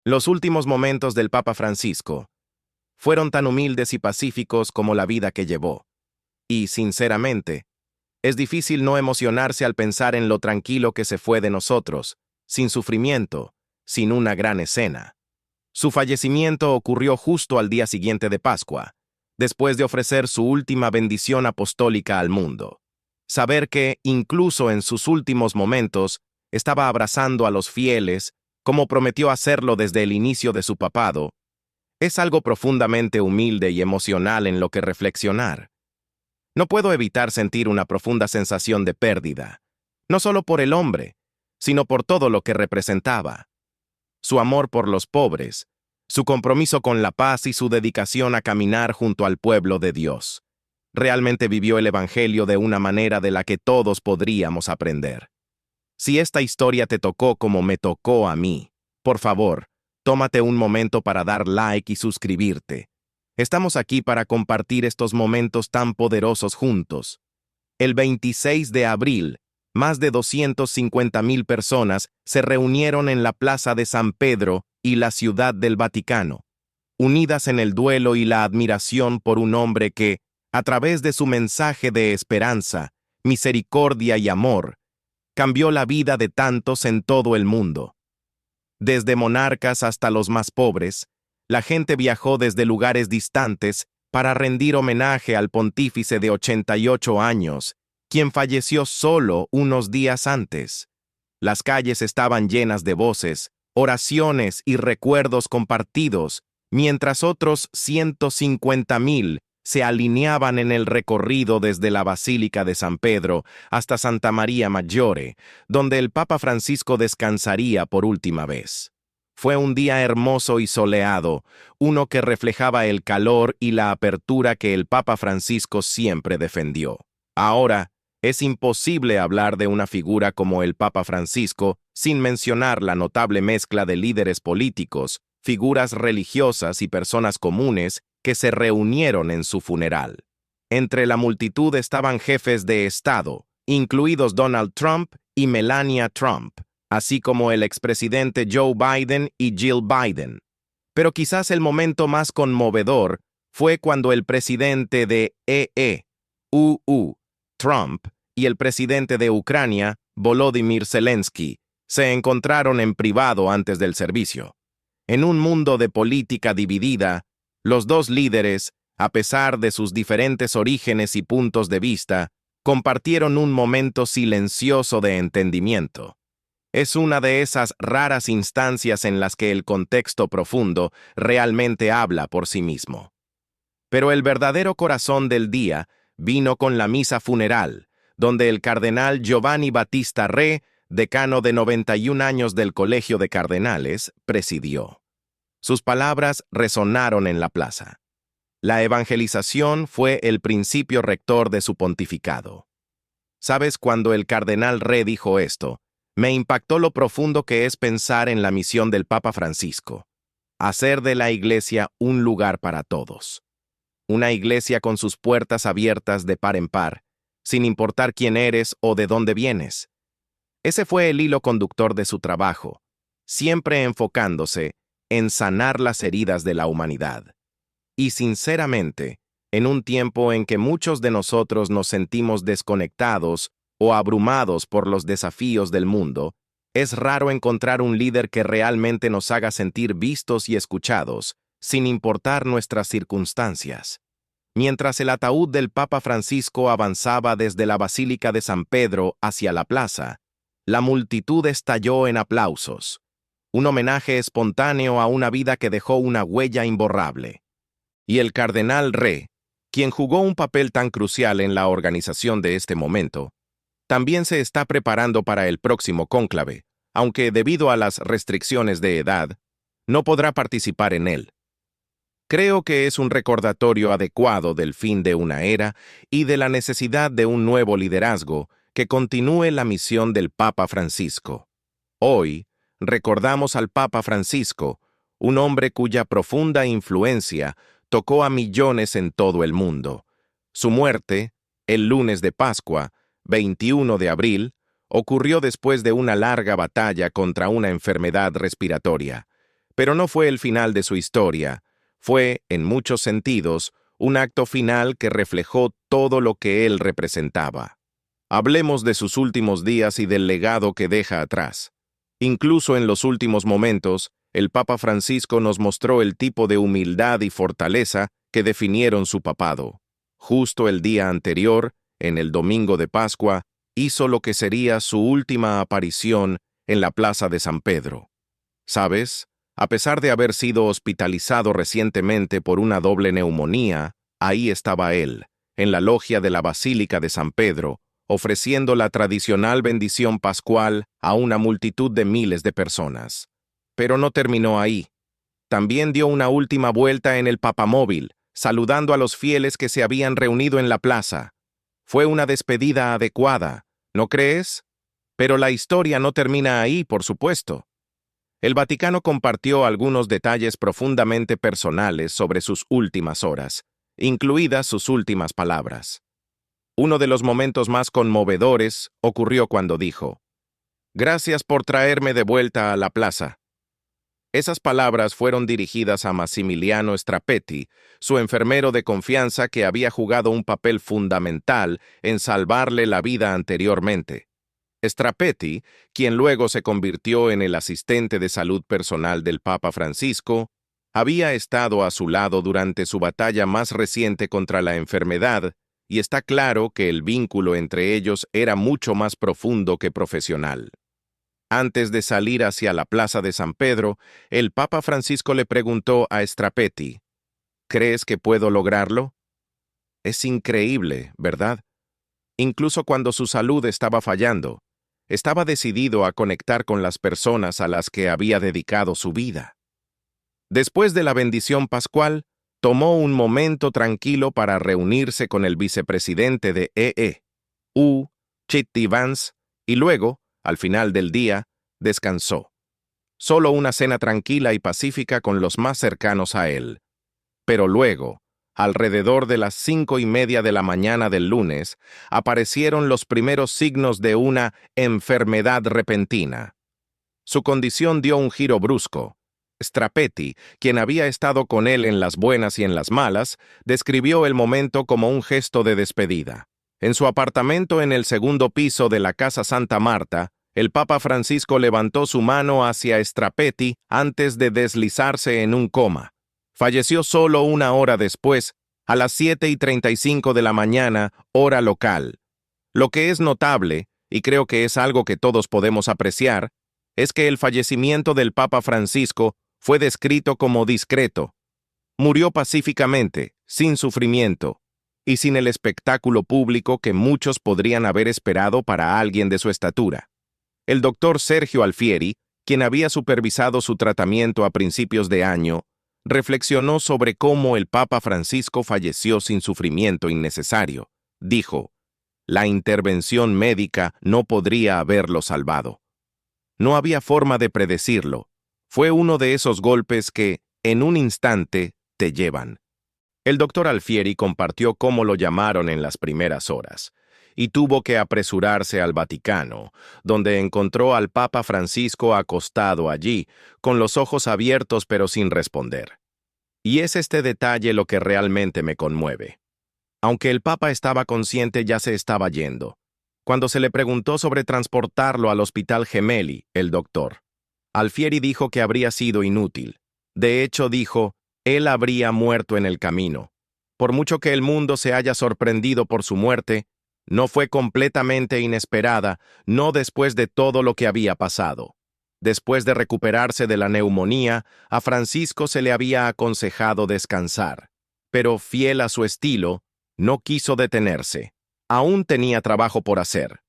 Los últimos momentos del Papa Francisco fueron tan humildes y pacíficos como la vida que llevó. Y, sinceramente, es difícil no emocionarse al pensar en lo tranquilo que se fue de nosotros, sin sufrimiento, sin una gran escena. Su fallecimiento ocurrió justo al día siguiente de Pascua, después de ofrecer su última bendición apostólica al mundo. Saber que, incluso en sus últimos momentos, estaba abrazando a los fieles, como prometió hacerlo desde el inicio de su papado, es algo profundamente humilde y emocional en lo que reflexionar. No puedo evitar sentir una profunda sensación de pérdida, no solo por el hombre, sino por todo lo que representaba. Su amor por los pobres, su compromiso con la paz y su dedicación a caminar junto al pueblo de Dios. Realmente vivió el Evangelio de una manera de la que todos podríamos aprender. Si esta historia te tocó como me tocó a mí, por favor, tómate un momento para dar like y suscribirte. Estamos aquí para compartir estos momentos tan poderosos juntos. El 26 de abril, más de 250,000 personas se reunieron en la Plaza de San Pedro y la Ciudad del Vaticano, unidas en el duelo y la admiración por un hombre que, a través de su mensaje de esperanza, misericordia y amor, cambió la vida de tantos en todo el mundo. Desde monarcas hasta los más pobres, la gente viajó desde lugares distantes para rendir homenaje al pontífice de 88 años, quien falleció solo unos días antes. Las calles estaban llenas de voces, oraciones y recuerdos compartidos, mientras otros 150,000 se alineaban en el recorrido desde la Basílica de San Pedro hasta Santa María Maggiore, donde el Papa Francisco descansaría por última vez. Fue un día hermoso y soleado, uno que reflejaba el calor y la apertura que el Papa Francisco siempre defendió. Ahora, es imposible hablar de una figura como el Papa Francisco sin mencionar la notable mezcla de líderes políticos, figuras religiosas y personas comunes que se reunieron en su funeral. Entre la multitud estaban jefes de Estado, incluidos Donald Trump y Melania Trump, así como el expresidente Joe Biden y Jill Biden. Pero quizás el momento más conmovedor fue cuando el presidente de Trump, y el presidente de Ucrania, Volodymyr Zelensky, se encontraron en privado antes del servicio. En un mundo de política dividida, los dos líderes, a pesar de sus diferentes orígenes y puntos de vista, compartieron un momento silencioso de entendimiento. Es una de esas raras instancias en las que el contexto profundo realmente habla por sí mismo. Pero el verdadero corazón del día vino con la misa funeral, donde el cardenal Giovanni Battista Re, decano de 91 años del Colegio de Cardenales, presidió. Sus palabras resonaron en la plaza. La evangelización fue el principio rector de su pontificado. ¿Sabes? Cuando el cardenal Re dijo esto, me impactó lo profundo que es pensar en la misión del Papa Francisco: hacer de la Iglesia un lugar para todos. Una iglesia con sus puertas abiertas de par en par, sin importar quién eres o de dónde vienes. Ese fue el hilo conductor de su trabajo, siempre enfocándose en sanar las heridas de la humanidad. Y sinceramente, en un tiempo en que muchos de nosotros nos sentimos desconectados o abrumados por los desafíos del mundo, es raro encontrar un líder que realmente nos haga sentir vistos y escuchados, sin importar nuestras circunstancias. Mientras el ataúd del Papa Francisco avanzaba desde la Basílica de San Pedro hacia la plaza, la multitud estalló en aplausos, un homenaje espontáneo a una vida que dejó una huella imborrable. Y el cardenal Re, quien jugó un papel tan crucial en la organización de este momento, también se está preparando para el próximo cónclave, aunque debido a las restricciones de edad, no podrá participar en él. Creo que es un recordatorio adecuado del fin de una era y de la necesidad de un nuevo liderazgo que continúe la misión del Papa Francisco. Hoy, recordamos al Papa Francisco, un hombre cuya profunda influencia tocó a millones en todo el mundo. Su muerte, el lunes de Pascua, 21 de abril, ocurrió después de una larga batalla contra una enfermedad respiratoria, Pero no fue el final de su historia. Fue, en muchos sentidos, un acto final que reflejó todo lo que él representaba. Hablemos de sus últimos días y del legado que deja atrás. Incluso en los últimos momentos, el Papa Francisco nos mostró el tipo de humildad y fortaleza que definieron su papado. Justo el día anterior, en el domingo de Pascua, hizo lo que sería su última aparición en la Plaza de San Pedro. ¿Sabes? A pesar de haber sido hospitalizado recientemente por una doble neumonía, ahí estaba él, en la logia de la Basílica de San Pedro, ofreciendo la tradicional bendición pascual a una multitud de miles de personas. Pero no terminó ahí. También dio una última vuelta en el papamóvil, saludando a los fieles que se habían reunido en la plaza. Fue una despedida adecuada, ¿no crees? Pero la historia no termina ahí, por supuesto. El Vaticano compartió algunos detalles profundamente personales sobre sus últimas horas, incluidas sus últimas palabras. Uno de los momentos más conmovedores ocurrió cuando dijo: «Gracias por traerme de vuelta a la plaza». Esas palabras fueron dirigidas a Massimiliano Strapetti, su enfermero de confianza que había jugado un papel fundamental en salvarle la vida anteriormente. Strapetti, quien luego se convirtió en el asistente de salud personal del Papa Francisco, había estado a su lado durante su batalla más reciente contra la enfermedad, y está claro que el vínculo entre ellos era mucho más profundo que profesional. Antes de salir hacia la Plaza de San Pedro, el Papa Francisco le preguntó a Strapetti: «¿Crees que puedo lograrlo?» Es increíble, ¿verdad? Incluso cuando su salud estaba fallando, estaba decidido a conectar con las personas a las que había dedicado su vida. Después de la bendición pascual, tomó un momento tranquilo para reunirse con el vicepresidente de EU, Chitty Vance, y luego, al final del día, descansó. Solo una cena tranquila y pacífica con los más cercanos a él. Pero luego, alrededor de las 5:30 de la mañana del lunes, aparecieron los primeros signos de una enfermedad repentina. Su condición dio un giro brusco. Strapetti, quien había estado con él en las buenas y en las malas, describió el momento como un gesto de despedida. En su apartamento en el segundo piso de la Casa Santa Marta, el Papa Francisco levantó su mano hacia Strapetti antes de deslizarse en un coma. Falleció solo una hora después, a las 7:35 de la mañana, hora local. Lo que es notable, y creo que es algo que todos podemos apreciar, es que el fallecimiento del Papa Francisco fue descrito como discreto. Murió pacíficamente, sin sufrimiento, y sin el espectáculo público que muchos podrían haber esperado para alguien de su estatura. El doctor Sergio Alfieri, quien había supervisado su tratamiento a principios de año, reflexionó sobre cómo el Papa Francisco falleció sin sufrimiento innecesario. Dijo: «La intervención médica no podría haberlo salvado. No había forma de predecirlo. Fue uno de esos golpes que, en un instante, te llevan». El doctor Alfieri compartió cómo lo llamaron en las primeras horas, y tuvo que apresurarse al Vaticano, donde encontró al Papa Francisco acostado allí, con los ojos abiertos pero sin responder. Y es este detalle lo que realmente me conmueve. Aunque el Papa estaba consciente, ya se estaba yendo. Cuando se le preguntó sobre transportarlo al Hospital Gemelli, el doctor Alfieri dijo que habría sido inútil. De hecho, dijo, él habría muerto en el camino. Por mucho que el mundo se haya sorprendido por su muerte, no fue completamente inesperada, no después de todo lo que había pasado. Después de recuperarse de la neumonía, a Francisco se le había aconsejado descansar. Pero, fiel a su estilo, no quiso detenerse. Aún tenía trabajo por hacer.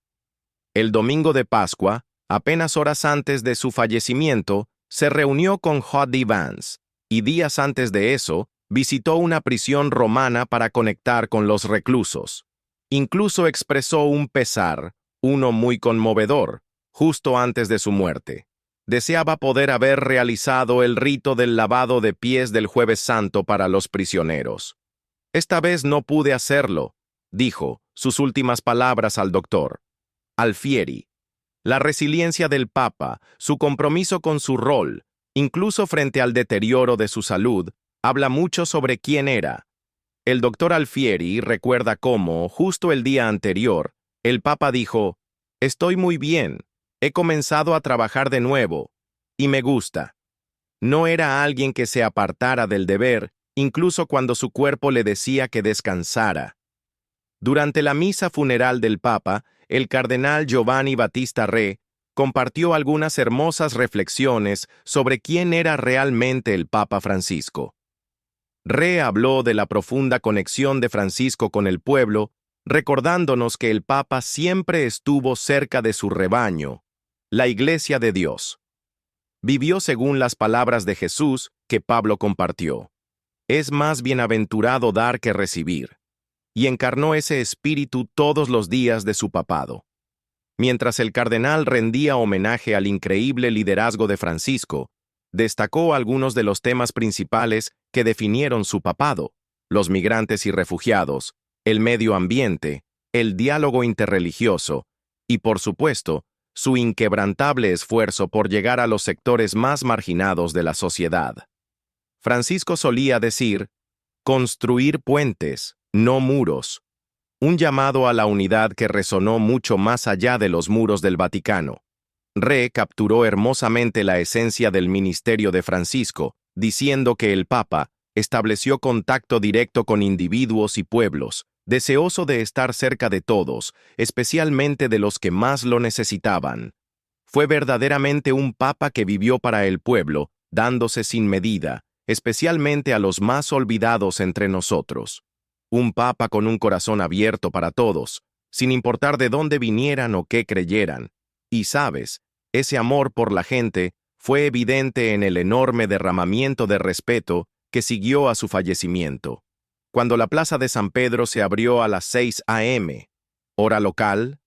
El domingo de Pascua, apenas horas antes de su fallecimiento, se reunió con Chitty Vance, y días antes de eso, visitó una prisión romana para conectar con los reclusos. Incluso expresó un pesar, uno muy conmovedor, justo antes de su muerte. Deseaba poder haber realizado el rito del lavado de pies del Jueves Santo para los prisioneros. «Esta vez no pude hacerlo», dijo sus últimas palabras al doctor Alfieri. La resiliencia del Papa, su compromiso con su rol, Incluso frente al deterioro de su salud, habla mucho sobre quién era. El doctor Alfieri recuerda cómo, justo el día anterior, el Papa dijo: «Estoy muy bien, he comenzado a trabajar de nuevo, y me gusta». No era alguien que se apartara del deber, incluso cuando su cuerpo le decía que descansara. Durante la misa funeral del Papa, el cardenal Giovanni Battista Re compartió algunas hermosas reflexiones sobre quién era realmente el Papa Francisco. Re habló de la profunda conexión de Francisco con el pueblo, recordándonos que el Papa siempre estuvo cerca de su rebaño, la Iglesia de Dios. Vivió según las palabras de Jesús que Pablo compartió: «Es más bienaventurado dar que recibir», y encarnó ese espíritu todos los días de su papado. Mientras el cardenal rendía homenaje al increíble liderazgo de Francisco, destacó algunos de los temas principales que definieron su papado: los migrantes y refugiados, el medio ambiente, el diálogo interreligioso y, por supuesto, su inquebrantable esfuerzo por llegar a los sectores más marginados de la sociedad. Francisco solía decir: «Construir puentes, no muros», un llamado a la unidad que resonó mucho más allá de los muros del Vaticano. Re capturó hermosamente la esencia del ministerio de Francisco, diciendo que el Papa estableció contacto directo con individuos y pueblos, deseoso de estar cerca de todos, especialmente de los que más lo necesitaban. Fue verdaderamente un Papa que vivió para el pueblo, dándose sin medida, especialmente a los más olvidados entre nosotros. Un Papa con un corazón abierto para todos, sin importar de dónde vinieran o qué creyeran. Y sabes, ese amor por la gente fue evidente en el enorme derramamiento de respeto que siguió a su fallecimiento. Cuando la plaza de San Pedro se abrió a las 6 a.m., hora local,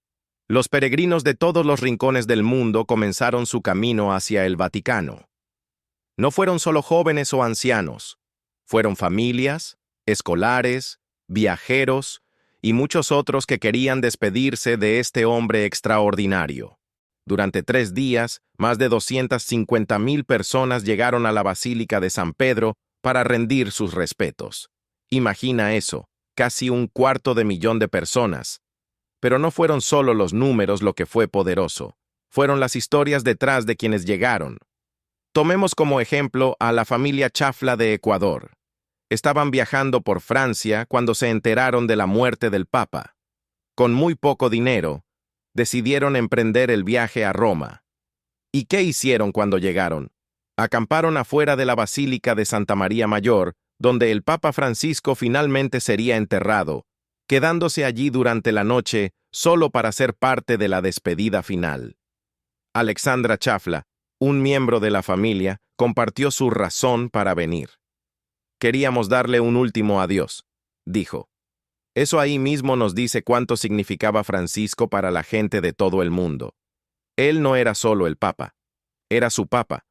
los peregrinos de todos los rincones del mundo comenzaron su camino hacia el Vaticano. No fueron solo jóvenes o ancianos, fueron familias, escolares, viajeros y muchos otros que querían despedirse de este hombre extraordinario. Durante 3 días, más de 250,000 personas llegaron a la Basílica de San Pedro para rendir sus respetos. Imagina eso, casi 250,000 de personas. Pero no fueron solo los números lo que fue poderoso, fueron las historias detrás de quienes llegaron. Tomemos como ejemplo a la familia Chafla de Ecuador. Estaban viajando por Francia cuando se enteraron de la muerte del Papa. Con muy poco dinero, decidieron emprender el viaje a Roma. ¿Y qué hicieron cuando llegaron? Acamparon afuera de la Basílica de Santa María Mayor, donde el Papa Francisco finalmente sería enterrado, quedándose allí durante la noche solo para ser parte de la despedida final. Alexandra Chafla, un miembro de la familia, compartió su razón para venir. «Queríamos darle un último adiós», dijo. Eso ahí mismo nos dice cuánto significaba Francisco para la gente de todo el mundo. Él no era solo el Papa, era su Papa,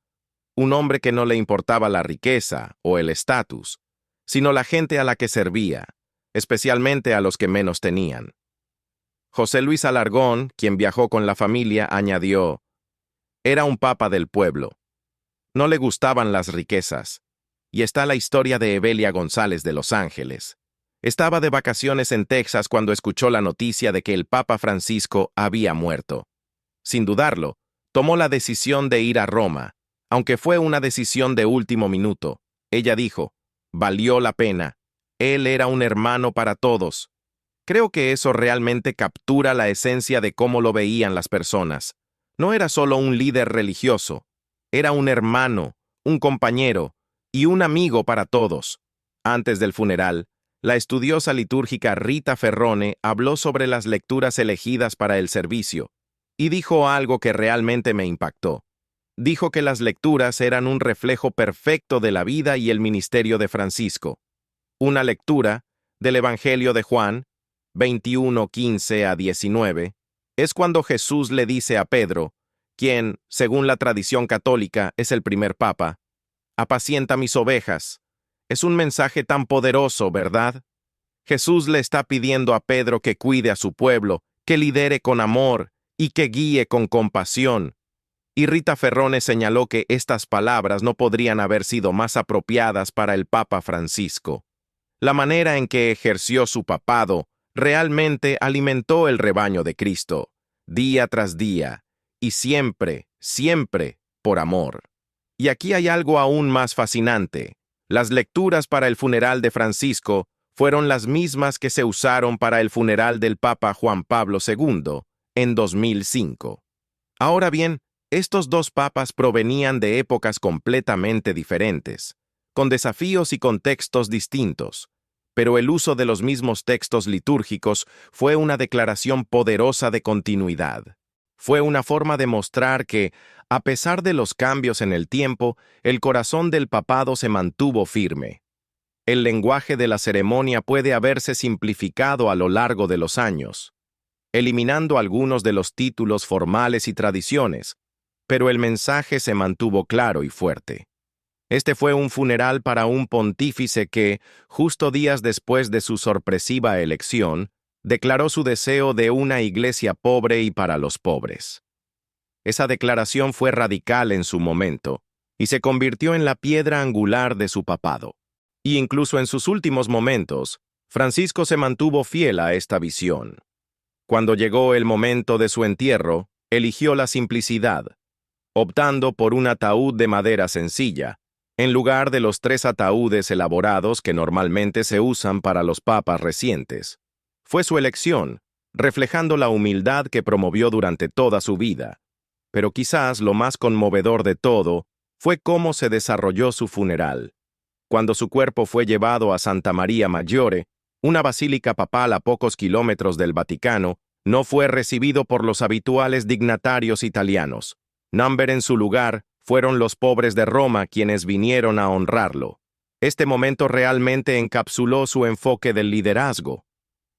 un hombre que no le importaba la riqueza o el estatus, sino la gente a la que servía, especialmente a los que menos tenían. José Luis Alargón, quien viajó con la familia, añadió: «Era un Papa del pueblo. No le gustaban las riquezas». Y está la historia de Evelia González de Los Ángeles. Estaba de vacaciones en Texas cuando escuchó la noticia de que el Papa Francisco había muerto. Sin dudarlo, tomó la decisión de ir a Roma, aunque fue una decisión de último minuto. Ella dijo: «Valió la pena. Él era un hermano para todos». Creo que eso realmente captura la esencia de cómo lo veían las personas. No era solo un líder religioso, era un hermano, un compañero y un amigo para todos. Antes del funeral, la estudiosa litúrgica Rita Ferrone habló sobre las lecturas elegidas para el servicio, y dijo algo que realmente me impactó. Dijo que las lecturas eran un reflejo perfecto de la vida y el ministerio de Francisco. Una lectura del Evangelio de Juan, 21:15-19, es cuando Jesús le dice a Pedro, quien, según la tradición católica, es el primer papa: «Apacienta mis ovejas». Es un mensaje tan poderoso, ¿verdad? Jesús le está pidiendo a Pedro que cuide a su pueblo, que lidere con amor y que guíe con compasión. y Rita Ferrone señaló que estas palabras no podrían haber sido más apropiadas para el Papa Francisco. La manera en que ejerció su papado realmente alimentó el rebaño de Cristo, día tras día, y siempre, siempre, por amor. Y aquí hay algo aún más fascinante. Las lecturas para el funeral de Francisco fueron las mismas que se usaron para el funeral del Papa Juan Pablo II en 2005. Ahora bien, estos dos papas provenían de épocas completamente diferentes, con desafíos y contextos distintos, pero el uso de los mismos textos litúrgicos fue una declaración poderosa de continuidad. Fue una forma de mostrar que, a pesar de los cambios en el tiempo, el corazón del papado se mantuvo firme. El lenguaje de la ceremonia puede haberse simplificado a lo largo de los años, eliminando algunos de los títulos formales y tradiciones, pero el mensaje se mantuvo claro y fuerte. Este fue un funeral para un pontífice que, justo días después de su sorpresiva elección, declaró su deseo de una iglesia pobre y para los pobres. Esa declaración fue radical en su momento y se convirtió en la piedra angular de su papado. Y incluso en sus últimos momentos, Francisco se mantuvo fiel a esta visión. Cuando llegó el momento de su entierro, eligió la simplicidad, optando por un ataúd de madera sencilla, en lugar de los 3 ataúdes elaborados que normalmente se usan para los papas recientes. Fue su elección, reflejando la humildad que promovió durante toda su vida. Pero quizás lo más conmovedor de todo fue cómo se desarrolló su funeral. Cuando su cuerpo fue llevado a Santa Maria Maggiore, una basílica papal a pocos kilómetros del Vaticano, no fue recibido por los habituales dignatarios italianos. Number en su lugar, fueron los pobres de Roma quienes vinieron a honrarlo. Este momento realmente encapsuló su enfoque del liderazgo.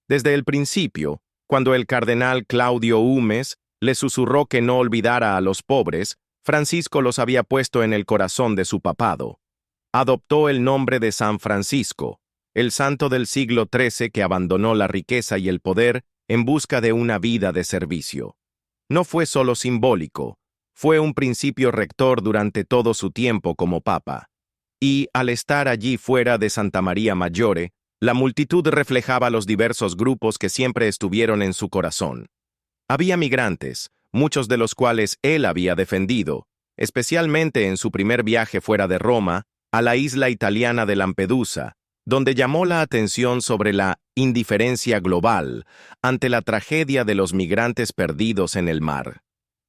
Desde el principio, cuando el cardenal Claudio Humes le susurró que no olvidara a los pobres, Francisco los había puesto en el corazón de su papado. Adoptó el nombre de San Francisco, el santo del siglo XIII que abandonó la riqueza y el poder en busca de una vida de servicio. No fue solo simbólico, fue un principio rector durante todo su tiempo como papa. Y, al estar allí fuera de Santa Maria Maggiore, la multitud reflejaba los diversos grupos que siempre estuvieron en su corazón. Había migrantes, muchos de los cuales él había defendido, especialmente en su primer viaje fuera de Roma, a la isla italiana de Lampedusa, donde llamó la atención sobre la indiferencia global ante la tragedia de los migrantes perdidos en el mar.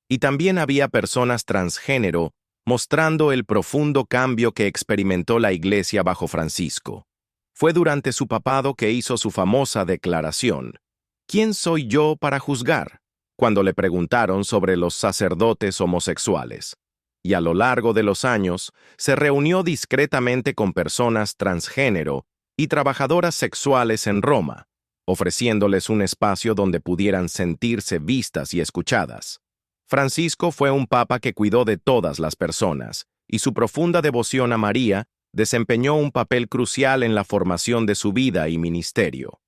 Y también había personas transgénero, mostrando el profundo cambio que experimentó la Iglesia bajo Francisco. Fue durante su papado que hizo su famosa declaración: ¿Quién soy yo para juzgar?, cuando le preguntaron sobre los sacerdotes homosexuales. Y a lo largo de los años, se reunió discretamente con personas transgénero y trabajadoras sexuales en Roma, ofreciéndoles un espacio donde pudieran sentirse vistas y escuchadas. Francisco fue un papa que cuidó de todas las personas, y su profunda devoción a María desempeñó un papel crucial en la formación de su vida y ministerio.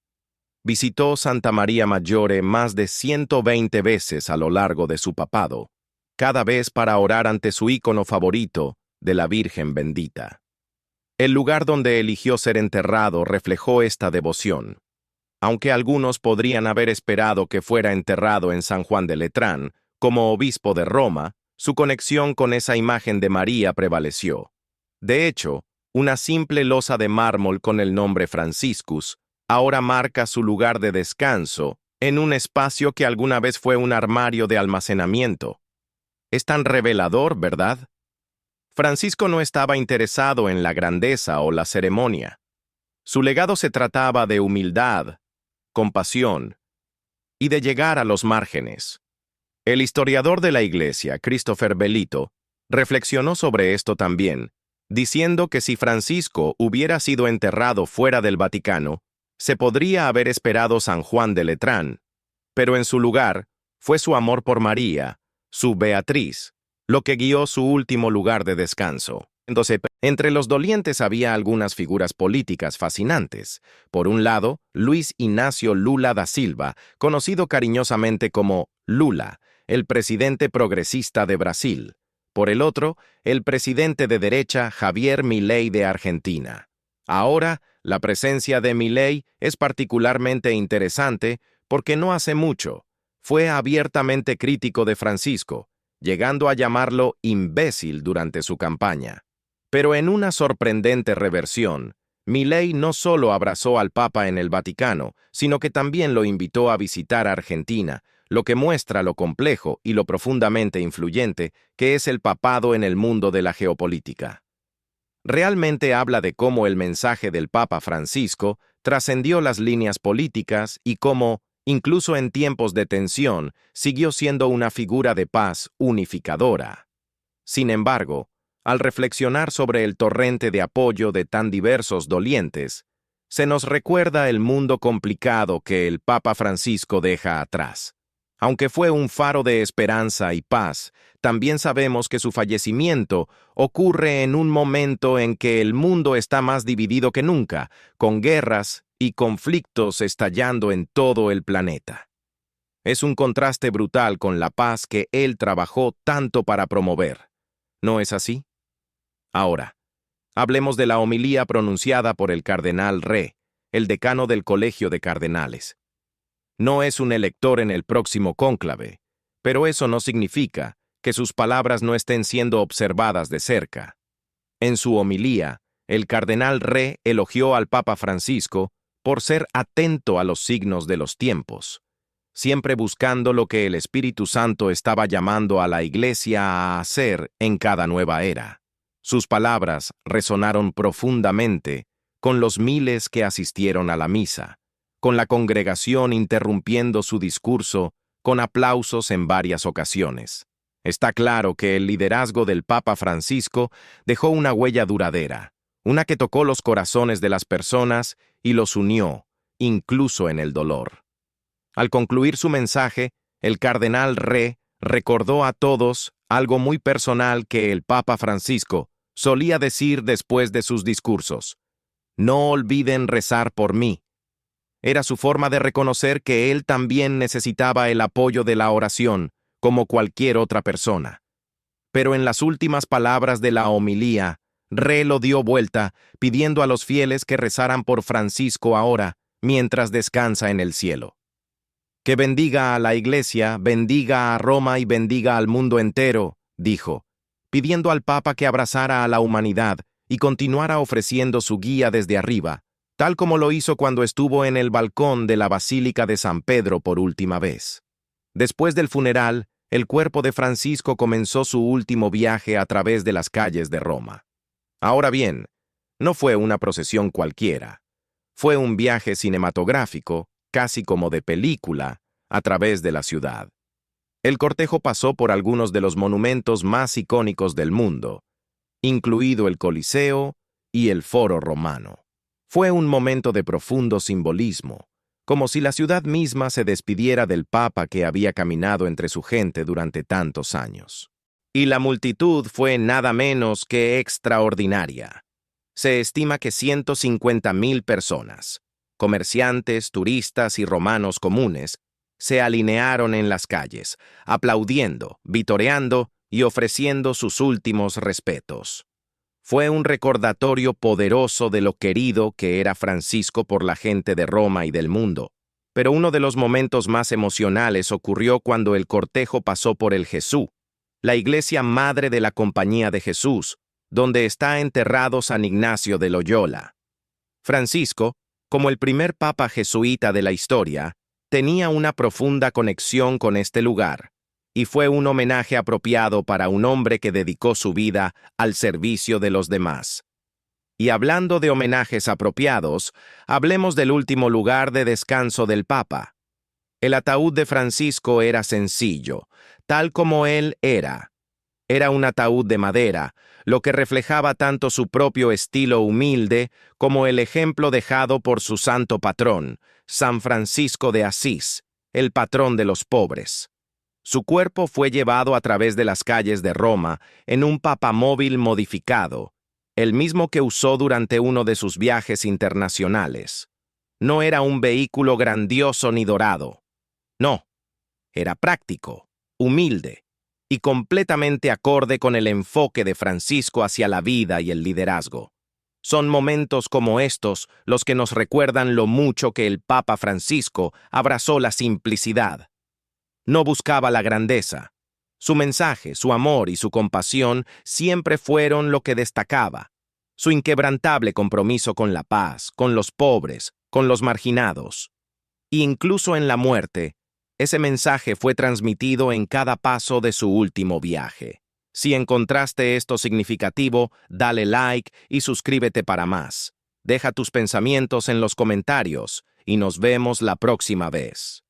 Visitó Santa Maria Maggiore más de 120 veces a lo largo de su papado, cada vez para orar ante su ícono favorito de la Virgen Bendita. El lugar donde eligió ser enterrado reflejó esta devoción. Aunque algunos podrían haber esperado que fuera enterrado en San Juan de Letrán, como obispo de Roma, su conexión con esa imagen de María prevaleció. De hecho, una simple losa de mármol con el nombre Franciscus ahora marca su lugar de descanso en un espacio que alguna vez fue un armario de almacenamiento. Es tan revelador, ¿verdad? Francisco no estaba interesado en la grandeza o la ceremonia. Su legado se trataba de humildad, compasión y de llegar a los márgenes. El historiador de la Iglesia, Christopher Bellito, reflexionó sobre esto también, diciendo que si Francisco hubiera sido enterrado fuera del Vaticano, se podría haber esperado San Juan de Letrán, pero en su lugar fue su amor por María, su Beatriz, lo que guió su último lugar de descanso. Entonces, entre los dolientes había algunas figuras políticas fascinantes. Por un lado, Luis Ignacio Lula da Silva, conocido cariñosamente como Lula, el presidente progresista de Brasil. Por el otro, el presidente de derecha Javier Milei de Argentina. Ahora, la presencia de Milei es particularmente interesante porque no hace mucho fue abiertamente crítico de Francisco, llegando a llamarlo imbécil durante su campaña. Pero en una sorprendente reversión, Milei no solo abrazó al Papa en el Vaticano, sino que también lo invitó a visitar Argentina, lo que muestra lo complejo y lo profundamente influyente que es el papado en el mundo de la geopolítica. Realmente habla de cómo el mensaje del Papa Francisco trascendió las líneas políticas y cómo, incluso en tiempos de tensión, siguió siendo una figura de paz unificadora. Sin embargo, al reflexionar sobre el torrente de apoyo de tan diversos dolientes, se nos recuerda el mundo complicado que el Papa Francisco deja atrás. Aunque fue un faro de esperanza y paz, también sabemos que su fallecimiento ocurre en un momento en que el mundo está más dividido que nunca, con guerras y conflictos estallando en todo el planeta. Es un contraste brutal con la paz que él trabajó tanto para promover. ¿No es así? Ahora, hablemos de la homilía pronunciada por el cardenal Re, el decano del Colegio de Cardenales. No es un elector en el próximo cónclave, pero eso no significa que sus palabras no estén siendo observadas de cerca. En su homilía, el cardenal Re elogió al Papa Francisco por ser atento a los signos de los tiempos, siempre buscando lo que el Espíritu Santo estaba llamando a la Iglesia a hacer en cada nueva era. Sus palabras resonaron profundamente con los miles que asistieron a la misa, con la congregación interrumpiendo su discurso con aplausos en varias ocasiones. Está claro que el liderazgo del Papa Francisco dejó una huella duradera, una que tocó los corazones de las personas y los unió, incluso en el dolor. Al concluir su mensaje, el cardenal Re recordó a todos algo muy personal que el Papa Francisco solía decir después de sus discursos: «No olviden rezar por mí». Era su forma de reconocer que él también necesitaba el apoyo de la oración, como cualquier otra persona. Pero en las últimas palabras de la homilía, Re lo dio vuelta, pidiendo a los fieles que rezaran por Francisco ahora, mientras descansa en el cielo. «Que bendiga a la Iglesia, bendiga a Roma y bendiga al mundo entero», dijo, pidiendo al Papa que abrazara a la humanidad y continuara ofreciendo su guía desde arriba, tal como lo hizo cuando estuvo en el balcón de la Basílica de San Pedro por última vez. Después del funeral, el cuerpo de Francisco comenzó su último viaje a través de las calles de Roma. Ahora bien, no fue una procesión cualquiera. Fue un viaje cinematográfico, casi como de película, a través de la ciudad. El cortejo pasó por algunos de los monumentos más icónicos del mundo, incluido el Coliseo y el Foro Romano. Fue un momento de profundo simbolismo, como si la ciudad misma se despidiera del Papa que había caminado entre su gente durante tantos años. Y la multitud fue nada menos que extraordinaria. Se estima que 150.000 personas, comerciantes, turistas y romanos comunes, se alinearon en las calles, aplaudiendo, vitoreando y ofreciendo sus últimos respetos. Fue un recordatorio poderoso de lo querido que era Francisco por la gente de Roma y del mundo. Pero uno de los momentos más emocionales ocurrió cuando el cortejo pasó por el Jesús, la iglesia madre de la Compañía de Jesús, donde está enterrado San Ignacio de Loyola. Francisco, como el primer papa jesuita de la historia, tenía una profunda conexión con este lugar, y fue un homenaje apropiado para un hombre que dedicó su vida al servicio de los demás. Y hablando de homenajes apropiados, hablemos del último lugar de descanso del Papa. El ataúd de Francisco era sencillo, tal como él era. Era un ataúd de madera, lo que reflejaba tanto su propio estilo humilde como el ejemplo dejado por su santo patrón, San Francisco de Asís, el patrón de los pobres. Su cuerpo fue llevado a través de las calles de Roma en un papamóvil modificado, el mismo que usó durante uno de sus viajes internacionales. No era un vehículo grandioso ni dorado. No, era práctico, humilde y completamente acorde con el enfoque de Francisco hacia la vida y el liderazgo. Son momentos como estos los que nos recuerdan lo mucho que el Papa Francisco abrazó la simplicidad. No buscaba la grandeza. Su mensaje, su amor y su compasión siempre fueron lo que destacaba. Su inquebrantable compromiso con la paz, con los pobres, con los marginados. E incluso en la muerte, ese mensaje fue transmitido en cada paso de su último viaje. Si encontraste esto significativo, dale like y suscríbete para más. Deja tus pensamientos en los comentarios y nos vemos la próxima vez.